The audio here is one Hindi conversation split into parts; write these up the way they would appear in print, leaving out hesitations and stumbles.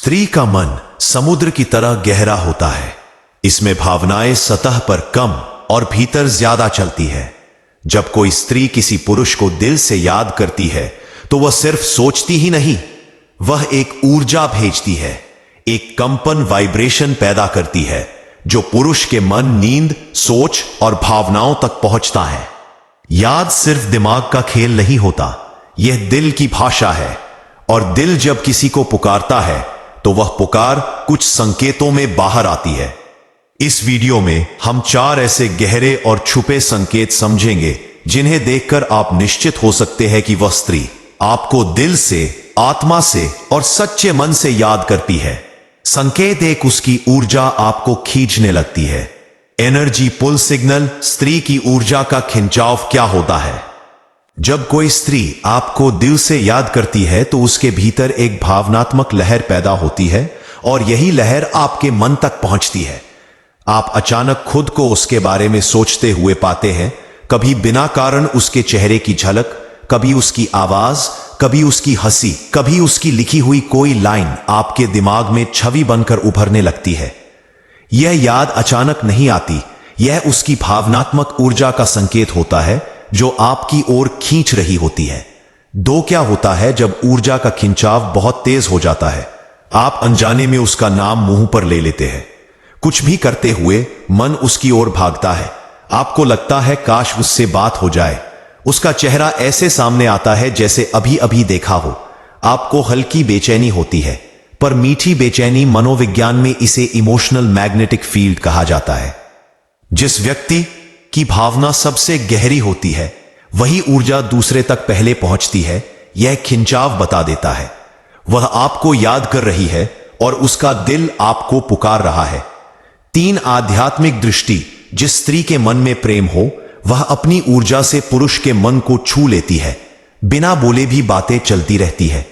स्त्री का मन समुद्र की तरह गहरा होता है। इसमें भावनाएं सतह पर कम और भीतर ज्यादा चलती है। जब कोई स्त्री किसी पुरुष को दिल से याद करती है तो वह सिर्फ सोचती ही नहीं, वह एक ऊर्जा भेजती है, एक कंपन वाइब्रेशन पैदा करती है जो पुरुष के मन, नींद, सोच और भावनाओं तक पहुंचता है। याद सिर्फ दिमाग का खेल नहीं होता, यह दिल की भाषा है। और दिल जब किसी को पुकारता है तो वह पुकार कुछ संकेतों में बाहर आती है। इस वीडियो में हम 4 ऐसे गहरे और छुपे संकेत समझेंगे जिन्हें देखकर आप निश्चित हो सकते हैं कि वह स्त्री आपको दिल से, आत्मा से और सच्चे मन से याद करती है। संकेत 1, उसकी ऊर्जा आपको खींचने लगती है। Energy pull signal. स्त्री की ऊर्जा का खिंचाव क्या होता है? जब कोई स्त्री आपको दिल से याद करती है तो उसके भीतर एक भावनात्मक लहर पैदा होती है और यही लहर आपके मन तक पहुंचती है। आप अचानक खुद को उसके बारे में सोचते हुए पाते हैं, कभी बिना कारण उसके चेहरे की झलक, कभी उसकी आवाज, कभी उसकी हंसी, कभी उसकी लिखी हुई कोई लाइन आपके दिमाग में छवि बनकर उभरने लगती है। यह याद अचानक नहीं आती, यह उसकी भावनात्मक ऊर्जा का संकेत होता है जो आपकी ओर खींच रही होती है। 2, क्या होता है जब ऊर्जा का खिंचाव बहुत तेज हो जाता है? आप अनजाने में उसका नाम मुंह पर ले लेते हैं। कुछ भी करते हुए मन उसकी ओर भागता है। आपको लगता है काश उससे बात हो जाए। उसका चेहरा ऐसे सामने आता है जैसे अभी अभी देखा हो। आपको हल्की बेचैनी होती है, पर मीठी बेचैनी। मनोविज्ञान में इसे इमोशनल मैग्नेटिक फील्ड कहा जाता है। जिस व्यक्ति की भावना सबसे गहरी होती है वही ऊर्जा दूसरे तक पहले पहुंचती है। यह खिंचाव बता देता है वह आपको याद कर रही है और उसका दिल आपको पुकार रहा है। 3, आध्यात्मिक दृष्टि। जिस स्त्री के मन में प्रेम हो वह अपनी ऊर्जा से पुरुष के मन को छू लेती है। बिना बोले भी बातें चलती रहती है।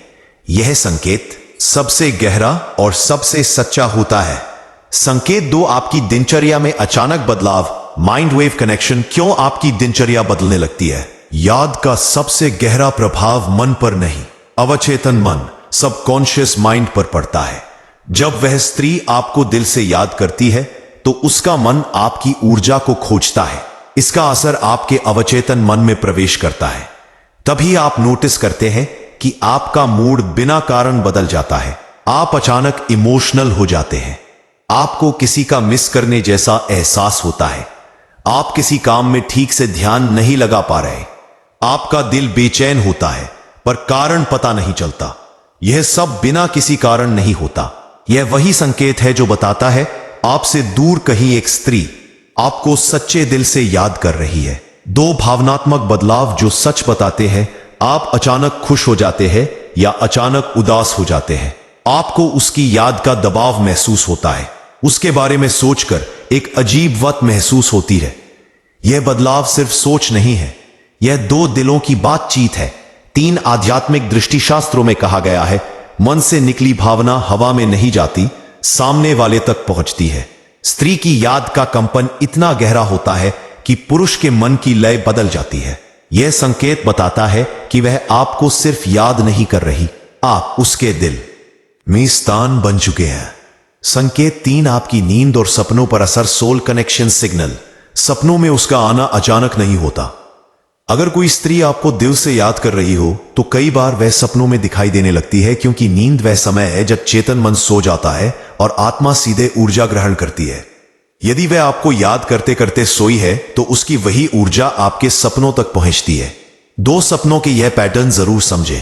यह संकेत सबसे गहरा और सबसे सच्चा होता है। संकेत 2, आपकी दिनचर्या में अचानक बदलाव। Mind wave connection. क्यों आपकी दिनचर्या बदलने लगती है? याद का सबसे गहरा प्रभाव मन पर नहीं, अवचेतन मन, सबकॉन्शियस माइंड पर पड़ता है। जब वह स्त्री आपको दिल से याद करती है तो उसका मन आपकी ऊर्जा को खोजता है। इसका असर आपके अवचेतन मन में प्रवेश करता है। तभी आप नोटिस करते हैं कि आपका मूड बिना कारण बदल जाता है। आप अचानक इमोशनल हो जाते हैं। आपको किसी का मिस करने जैसा एहसास होता है। आप किसी काम में ठीक से ध्यान नहीं लगा पा रहे। आपका दिल बेचैन होता है पर कारण पता नहीं चलता। यह सब बिना किसी कारण नहीं होता। यह वही संकेत है जो बताता है आपसे दूर कहीं एक स्त्री आपको सच्चे दिल से याद कर रही है। 2, भावनात्मक बदलाव जो सच बताते हैं। आप अचानक खुश हो जाते हैं या अचानक उदास हो जाते हैं। आपको उसकी याद का दबाव महसूस होता है। उसके बारे में सोचकर एक अजीब वत महसूस होती है। यह बदलाव सिर्फ सोच नहीं है, यह 2 दिलों की बातचीत है। 3, आध्यात्मिक दृष्टिशास्त्रों में कहा गया है मन से निकली भावना हवा में नहीं जाती, सामने वाले तक पहुंचती है। स्त्री की याद का कंपन इतना गहरा होता है कि पुरुष के मन की लय बदल जाती है। यह संकेत बताता है कि वह आपको सिर्फ याद नहीं कर रही, आप उसके दिल में स्थान बन चुके हैं। संकेत 3, आपकी नींद और सपनों पर असर। Soul connection signal. सपनों में उसका आना अचानक नहीं होता। अगर कोई स्त्री आपको दिल से याद कर रही हो तो कई बार वह सपनों में दिखाई देने लगती है, क्योंकि नींद वह समय है जब चेतन मन सो जाता है और आत्मा सीधे ऊर्जा ग्रहण करती है। यदि वह आपको याद करते करते सोई है तो उसकी वही ऊर्जा आपके सपनों तक पहुंचती है। 2, सपनों के यह पैटर्न जरूर समझें।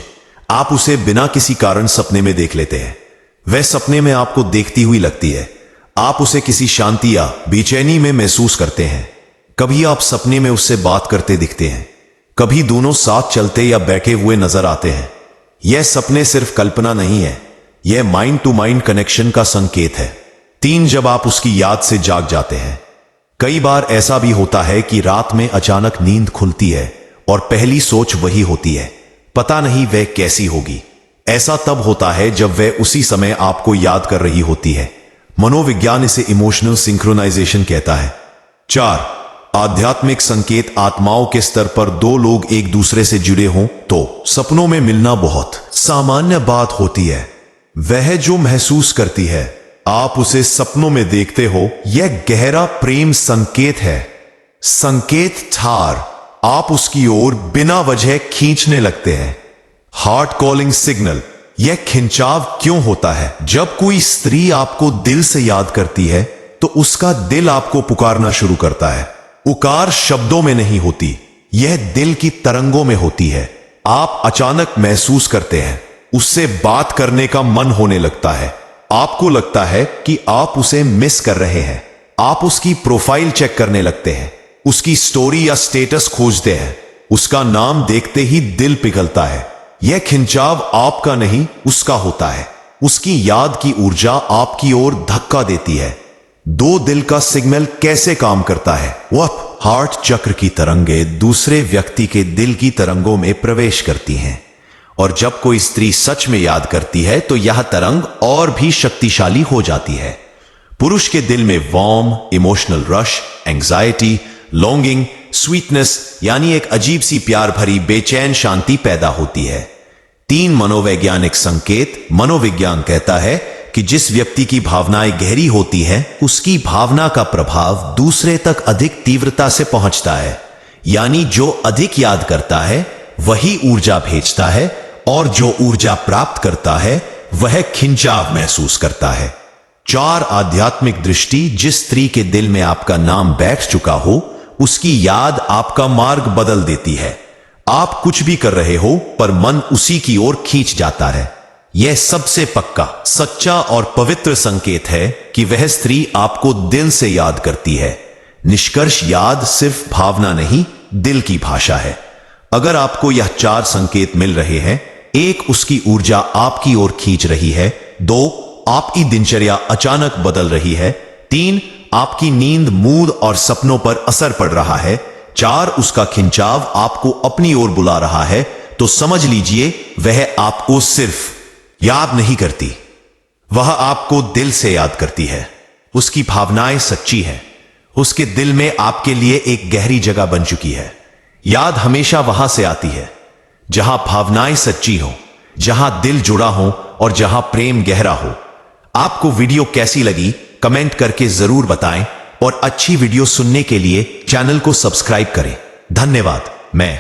आप उसे बिना किसी कारण सपने में देख लेते हैं। वह सपने में आपको देखती हुई लगती है। आप उसे किसी शांति या बेचैनी में महसूस करते हैं। कभी आप सपने में उससे बात करते दिखते हैं, कभी दोनों साथ चलते या बैठे हुए नजर आते हैं। यह सपने सिर्फ कल्पना नहीं है, यह माइंड टू माइंड कनेक्शन का संकेत है। 3, जब आप उसकी याद से जाग जाते हैं। कई बार ऐसा भी होता है कि रात में अचानक नींद खुलती है और पहली सोच वही होती है, पता नहीं वह कैसी होगी। ऐसा तब होता है जब वह उसी समय आपको याद कर रही होती है। मनोविज्ञान इसे इमोशनल सिंक्रोनाइजेशन कहता है। 4, आध्यात्मिक संकेत। आत्माओं के स्तर पर 2 लोग एक दूसरे से जुड़े हों तो सपनों में मिलना बहुत सामान्य बात होती है। वह जो महसूस करती है, आप उसे सपनों में देखते हो, यह गहरा प्रेम संकेत है। संकेत थार, आप उसकी ओर बिना वजह खींचने लगते हैं। हार्ट कॉलिंग सिग्नल, यह खिंचाव क्यों होता है? जब कोई स्त्री आपको दिल से याद करती है तो उसका दिल आपको पुकारना शुरू करता है। पुकार शब्दों में नहीं होती, यह दिल की तरंगों में होती है। आप अचानक महसूस करते हैं, उससे बात करने का मन होने लगता है। आपको लगता है कि आप उसे मिस कर रहे हैं। आप उसकी प्रोफाइल चेक करने लगते हैं, उसकी स्टोरी या स्टेटस खोजते हैं। उसका नाम देखते ही दिल पिघलता है। यह खिंचाव आपका नहीं, उसका होता है। उसकी याद की ऊर्जा आपकी ओर धक्का देती है। दो दिल का सिग्नल कैसे काम करता है? वह हार्ट चक्र की तरंगें दूसरे व्यक्ति के दिल की तरंगों में प्रवेश करती हैं, और जब कोई स्त्री सच में याद करती है तो यह तरंग और भी शक्तिशाली हो जाती है। पुरुष के दिल में warm emotional rush, anxiety, longing, sweetness यानी एक अजीब सी प्यार भरी बेचैन शांति पैदा होती है। 3 मनोवैज्ञानिक संकेत। मनोविज्ञान कहता है कि जिस व्यक्ति की भावनाएं गहरी होती हैं, उसकी भावना का प्रभाव दूसरे तक अधिक तीव्रता से पहुंचता है। यानी जो अधिक याद करता है वही ऊर्जा भेजता है, और जो ऊर्जा प्राप्त करता है वह खिंचाव महसूस करता है। 4 आध्यात्मिक दृष्टि, जिस स्त्री के दिल में आपका नाम बैठ चुका हो, उसकी याद आपका मार्ग बदल देती है। आप कुछ भी कर रहे हो पर मन उसी की ओर खींच जाता है। यह सबसे पक्का, सच्चा और पवित्र संकेत है कि वह स्त्री आपको दिल से याद करती है। निष्कर्ष, याद सिर्फ भावना नहीं, दिल की भाषा है। अगर आपको यह 4 संकेत मिल रहे हैं, 1, उसकी ऊर्जा आपकी ओर खींच रही है। 2, आपकी दिनचर्या अचानक बदल रही है। 3, आपकी नींद, मूड और सपनों पर असर पड़ रहा है। 4, उसका खिंचाव आपको अपनी ओर बुला रहा है, तो समझ लीजिए वह आपको सिर्फ याद नहीं करती, वह आपको दिल से याद करती है। उसकी भावनाएं सच्ची हैं। उसके दिल में आपके लिए एक गहरी जगह बन चुकी है। याद हमेशा वहां से आती है जहां भावनाएं सच्ची हो, जहां दिल जुड़ा हो और जहां प्रेम गहरा हो। आपको वीडियो कैसी लगी कमेंट करके जरूर बताएं, और अच्छी वीडियो सुनने के लिए चैनल को सब्सक्राइब करें। धन्यवाद। मैं